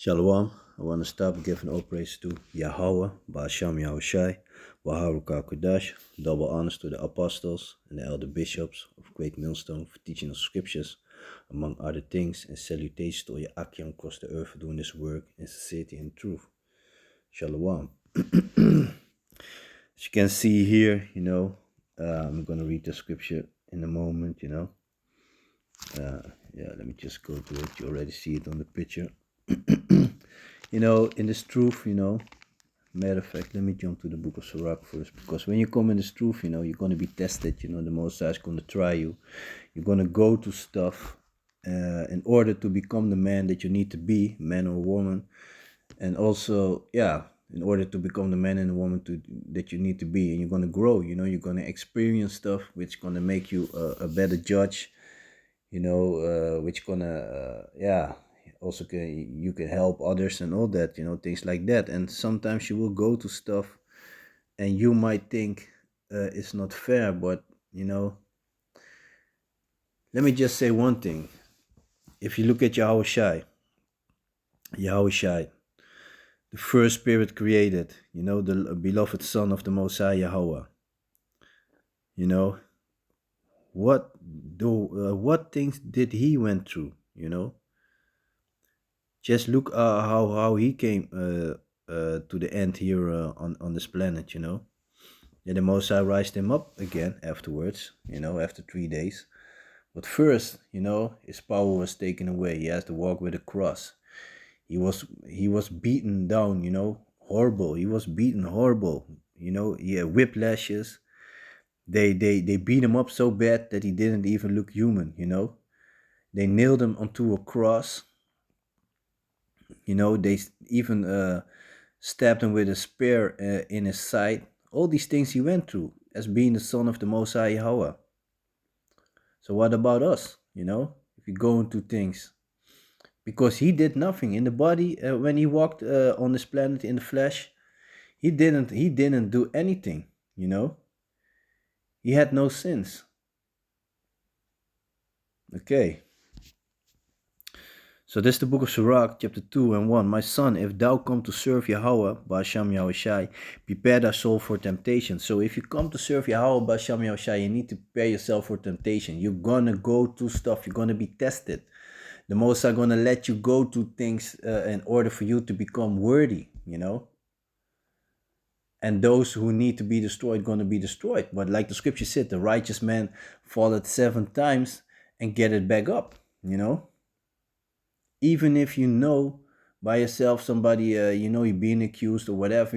Shalom. I want to start giving all praise to Yahawah, bahasham Yahawashi, Baharuka Kodash, double honors to the apostles and the elder bishops of Great Millstone for teaching us scriptures, among other things, and salutations to all your Akim across the earth for doing this work in sincerity and truth. Shalom. As you can see here, I'm going to read the scripture in a moment, let me just go to it. You already see it on the picture. In this truth, matter of fact, let me jump to the book of Sirach first, because when you come in this truth, you're going to be tested. The Most High is going to try you. You're going to go to stuff in order to become the man that you need to be, man or woman. And also, in order to become the man and the woman that you need to be. And you're going to grow, you're going to experience stuff which is going to make you a better judge, which going to, also you can help others and all that, things like that. And sometimes you will go to stuff and you might think it's not fair, but let me just say one thing. If you look at Yahawashi, the first spirit created, the beloved son of the Most High Yahawah, what things did he went through, Just look how he came to the end here on this planet, Then the Most High raised him up again afterwards, after 3 days. But first, his power was taken away. He has to walk with a cross. He was beaten down, horrible. He was beaten horrible. He had whiplashes. They beat him up so bad that he didn't even look human, They nailed him onto a cross. They even stabbed him with a spear in his side. All these things he went through as being the son of the Most High Yahawah. So what about us, if you go into things? Because he did nothing in the body when he walked on this planet in the flesh. He didn't do anything, He had no sins. Okay. So this is the book of Sirach, chapter 2 and 1. My son, if thou come to serve Yahawah, bahasham Yahawashi, prepare thy soul for temptation. So if you come to serve Yahawah, bahasham Yahawashi, you need to prepare yourself for temptation. You're going to go to stuff. You're going to be tested. The Most High going to let you go to things in order for you to become worthy, And those who need to be destroyed going to be destroyed. But like the scripture said, the righteous man falleth 7 times and get it back up, Even if by yourself somebody, you're being accused or whatever,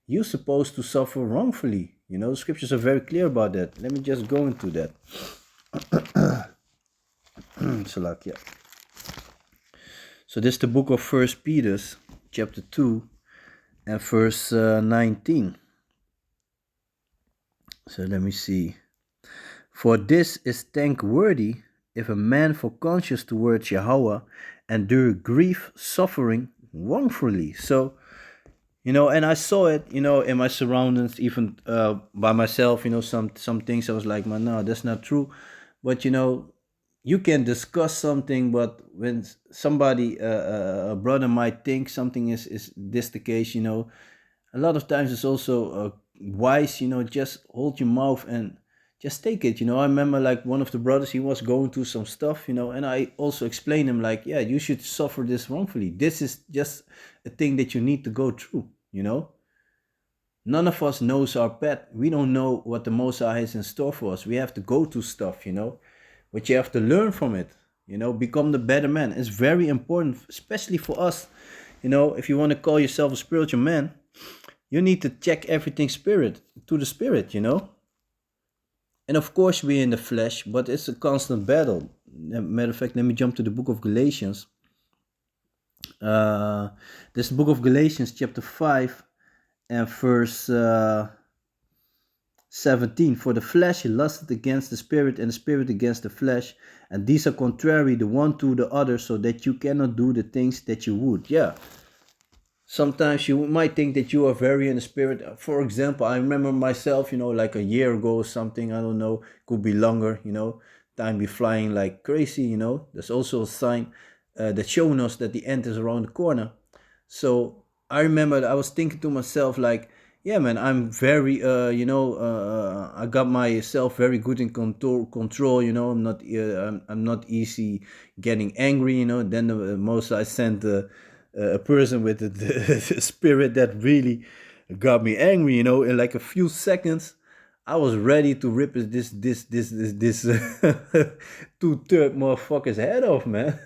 you're supposed to suffer wrongfully. The scriptures are very clear about that. Let me just go into that. Salakia. So this is the book of 1 Peter, chapter 2 and verse 19. So let me see. For this is thankworthy if a man for conscience towards Yahawah endure grief, suffering wrongfully. So, and I saw it, in my surroundings, even by myself, some things I was like, man, no, that's not true. But, you can discuss something, but when somebody, a brother might think something is this the case, a lot of times it's also wise, just hold your mouth and just take it. I remember like one of the brothers, he was going through some stuff, and I also explained him like, yeah, you should suffer this wrongfully. This is just a thing that you need to go through, None of us knows our path. We don't know what the Most High has in store for us. We have to go to stuff, but you have to learn from it, become the better man. It's very important, especially for us, if you want to call yourself a spiritual man, you need to check everything to the spirit, And of course we're in the flesh, but it's a constant battle. Matter of fact, let me jump to the book of Galatians. This book of Galatians, chapter 5 and verse 17. For the flesh lusteth against the spirit, and the spirit against the flesh, and these are contrary the one to the other, so that you cannot do the things that you would. Yeah. Sometimes you might think that you are very in the spirit. For example, I remember myself, like a year ago or something, I don't know, could be longer, time be flying like crazy, There's also a sign. that's showing us that the end is around the corner. So I remember I was thinking to myself like, yeah, man, I'm very, I got myself very good in control. I'm not easy getting angry. Then the most I sent a person with the spirit that really got me angry. In like a few seconds. I was ready to rip this 2/3 motherfucker's head off, man.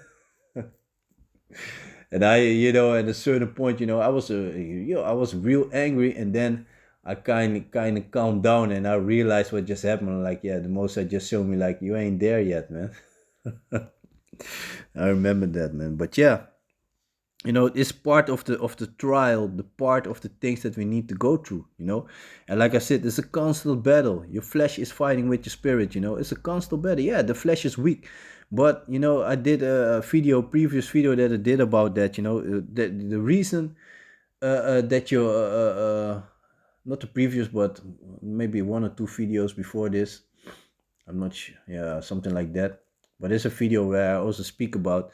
And at a certain point, I was real angry, and then I kind of calmed down, and I realized what just happened. Like, yeah, the most I just showed me, like, you ain't there yet, man. I remember that, man. But yeah, it's part of the trial, the part of the things that we need to go through. And like I said, it's a constant battle. Your flesh is fighting with your spirit. It's a constant battle. Yeah, the flesh is weak, but I did a previous video that I did about that. The reason that you're not the previous, but maybe one or two videos before this, I'm not sure, yeah, something like that. But there's a video where I also speak about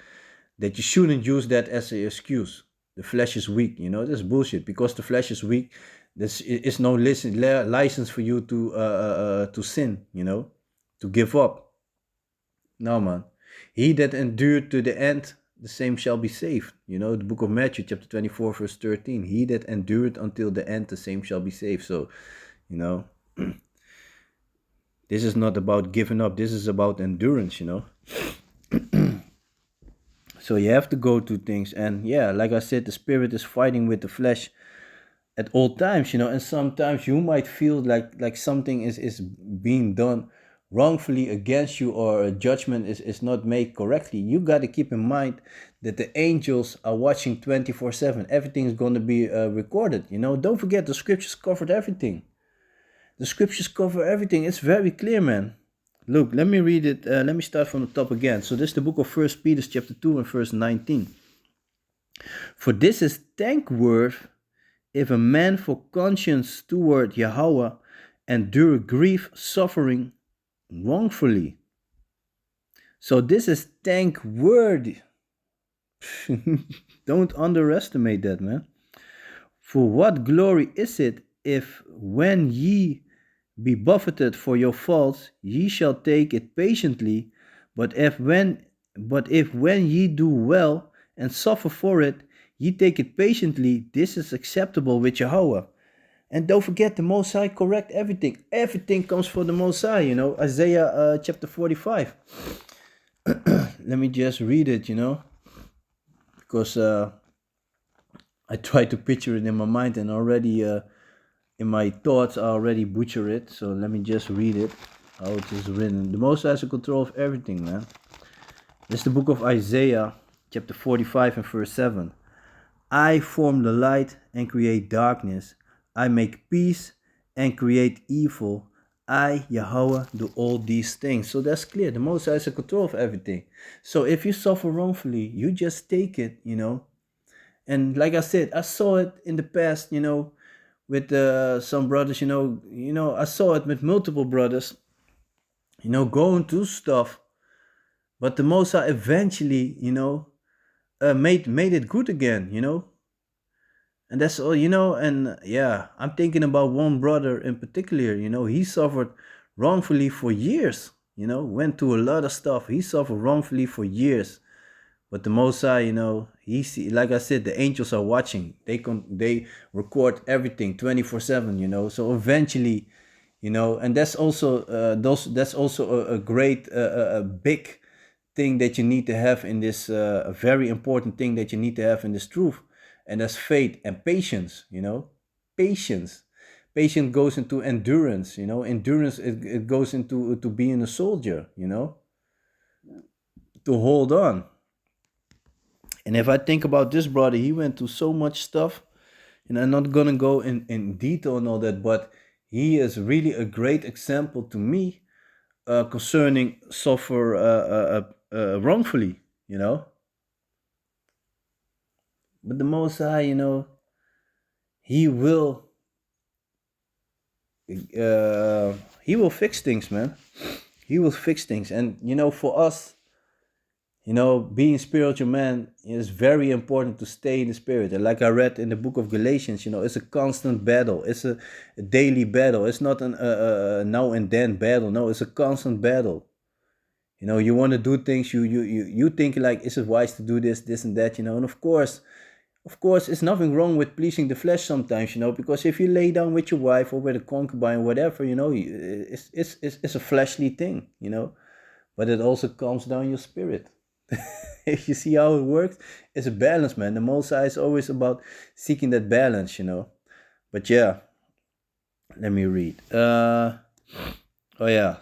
that you shouldn't use that as an excuse. The flesh is weak, that's bullshit. Because the flesh is weak, this is no license for you to sin, to give up. No, man. He that endured to the end, the same shall be saved. The book of Matthew, chapter 24, verse 13. He that endured until the end, the same shall be saved. So, you know, this is not about giving up. This is about endurance. So you have to go through things. And yeah, like I said, the spirit is fighting with the flesh at all times, and sometimes you might feel like something is being done wrongfully against you, or a judgment is not made correctly. You got to keep in mind that the angels are watching 24/7. Everything is going to be recorded. Don't forget, the scriptures covered everything. The scriptures cover everything. It's very clear, man. Look, let me read it. Let me start from the top again. So this is the book of First Peter chapter 2 and verse 19. For this is thankworthy if a man for conscience toward Yahawah endure grief suffering wrongfully. So this is thankworthy. Don't underestimate that, man. For what glory is it if when ye be buffeted for your faults, ye shall take it patiently, but if when ye do well and suffer for it, ye take it patiently, this is acceptable with Yahawah. And don't forget, the Most High correct everything. Everything comes from the Most High, Isaiah chapter 45. Let me just read it, because I try to picture it in my mind, and already in my thoughts I already butcher it. So let me just read it, how it is written. The Most High has control of everything, man. This is the book of Isaiah, chapter 45 and verse 7. I form the light and create darkness. I make peace and create evil. I, Yahawah, do all these things. So that's clear. The Most High has control of everything. So if you suffer wrongfully, you just take it, And like I said, I saw it in the past, with some brothers, I saw it with multiple brothers, going through stuff. But the Most High eventually, made it good again, And that's all, and yeah, I'm thinking about one brother in particular, he suffered wrongfully for years, went through a lot of stuff. He suffered wrongfully for years. But the Most High, he see, like I said, the angels are watching. They record everything 24/7, So eventually, and that's also that's also a great a big thing that you need to have in this a very important thing that you need to have in this truth, and that's faith and patience. Patience. Patience goes into endurance. Endurance it goes into to being a soldier. To hold on. And if I think about this brother, he went through so much stuff, and I'm not gonna go in detail on all that, but he is really a great example to me concerning suffer wrongfully, But the Most High, he will he will fix things, man. He will fix things, and for us, Being spiritual, man, is very important to stay in the spirit. And like I read in the book of Galatians, it's a constant battle. It's a daily battle. It's not a now and then battle. No, it's a constant battle. You want to do things. You think like, is it wise to do this and that? And of course, it's nothing wrong with pleasing the flesh sometimes. Because if you lay down with your wife or with a concubine, whatever, it's a fleshly thing. But it also calms down your spirit. If you see how it works, it's a balance, man. The Most High is always about seeking that balance. But yeah, let me read. Oh yeah,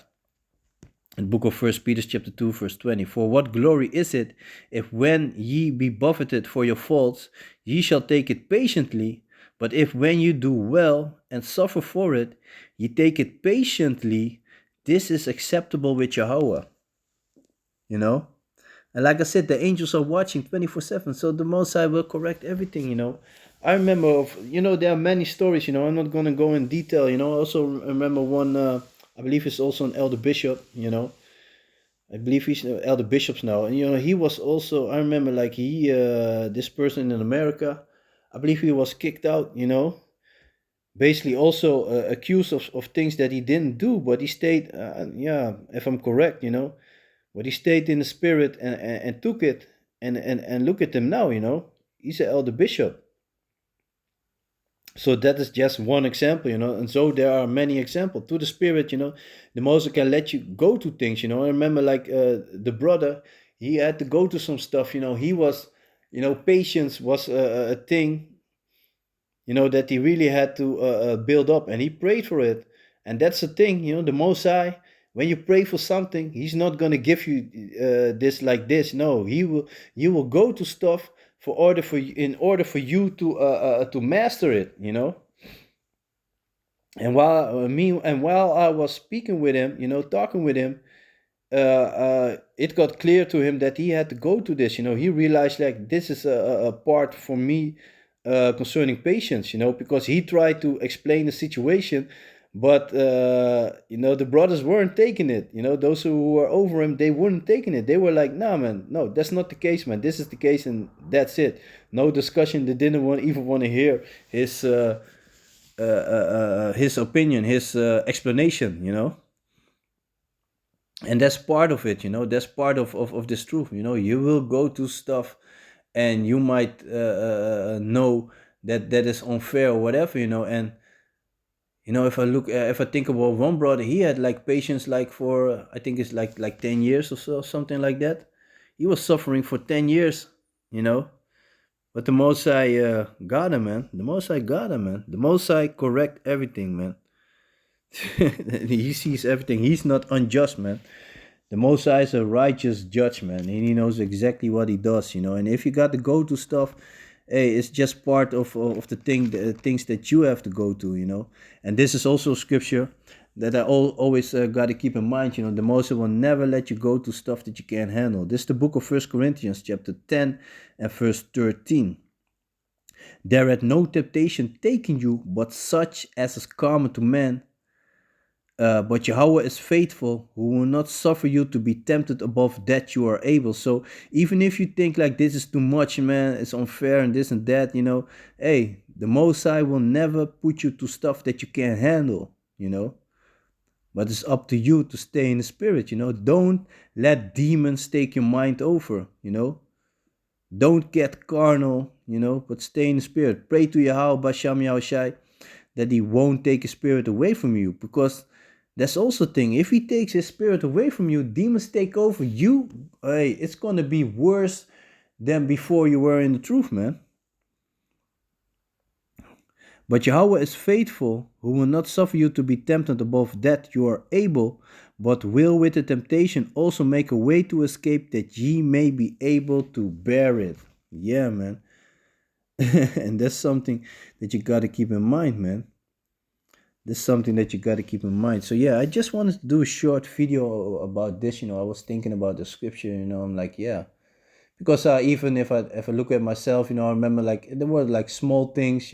in the book of First Peter chapter 2 verse 20. For what glory is it if when ye be buffeted for your faults, ye shall take it patiently, but if when you do well and suffer for it, ye take it patiently, this is acceptable with Yahawah. And like I said, the angels are watching 24/7, so the Most High will correct everything. I remember, there are many stories. I'm not gonna go in detail. I also remember one. I believe he's also an elder bishop. I believe he's an elder bishop now, and he was also. I remember like this person in America. I believe he was kicked out. Basically also accused of things that he didn't do, but he stayed. Yeah, if I'm correct, but he stayed in the spirit and took it, and look at him now. He's an elder bishop. So that is just one example. And so there are many examples. To the spirit, the Most can let you go to things. I remember like the brother, he had to go to some stuff. He was, patience was a thing, that he really had to build up, and he prayed for it. And that's the thing, the Most High, when you pray for something, he's not going to give you this like this. No, you will go to stuff in order for you to master it. And while I was speaking with him, talking with him, it got clear to him that he had to go to this. He realized like this is a part for me concerning patience. Because he tried to explain the situation, but the brothers weren't taking it. Those who were over him, they weren't taking it. They were like, "Nah, man, no, that's not the case, man. This is the case, and that's it. No discussion." They didn't even want to hear his opinion, his explanation. And that's part of it. That's part of this truth. You will go to stuff, and you might know that is unfair or whatever. And if I think about one brother, he had like patience like for, I think it's like 10 years or so, something like that. He was suffering for 10 years. you know but the Most High got him, man. The Most High got him, man. The Most High correct everything, man. He sees everything. He's not unjust, man. The Most High is a righteous judge, man, and he knows exactly what he does. And if you got to go to stuff, hey, it's just part of the things that you have to go to. And this is also scripture that I always got to keep in mind. The Most High will never let you go to stuff that you can't handle. This is the book of First Corinthians, chapter 10 and verse 13. There had no temptation taken you, but such as is common to man. But Yahawah is faithful, who will not suffer you to be tempted above that you are able. So even if you think like this is too much, man, it's unfair and this and that, hey, the Most High will never put you to stuff that you can't handle. But it's up to you to stay in the spirit. Don't let demons take your mind over. Don't get carnal, but stay in the spirit. Pray to Yahawah, bahasham, Yahawashi, that he won't take his spirit away from you, because that's also the thing. If he takes his spirit away from you, demons take over you. Hey, it's gonna be worse than before you were in the truth, man. But Yahawah is faithful, who will not suffer you to be tempted above that you are able, but will with the temptation also make a way to escape, that ye may be able to bear it. Yeah, man. And that's something that you gotta keep in mind, man. This is something that you got to keep in mind. So yeah, I just wanted to do a short video about this. I was thinking about the scripture. I'm like, yeah, because even if I look at myself, I remember like there were like small things,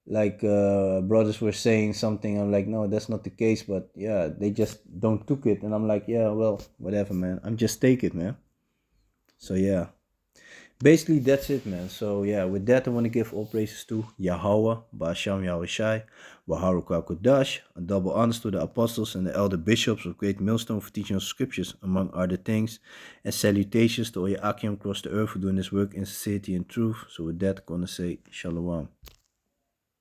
like brothers were saying something. I'm like, no, that's not the case. But yeah, they just don't took it, and I'm like, yeah, well, whatever, man. I'm just take it, man. So yeah, basically that's it, man. So yeah, with that I want to give all praises to Yahawah, bahasham Yahawashi, Baharu Kodash, and double honors to the apostles and the elder bishops of Great Millstone for teaching us scriptures, among other things, and salutations to all your Akim across the earth for doing this work in sincerity and truth. So with that, I'm gonna say Shalom.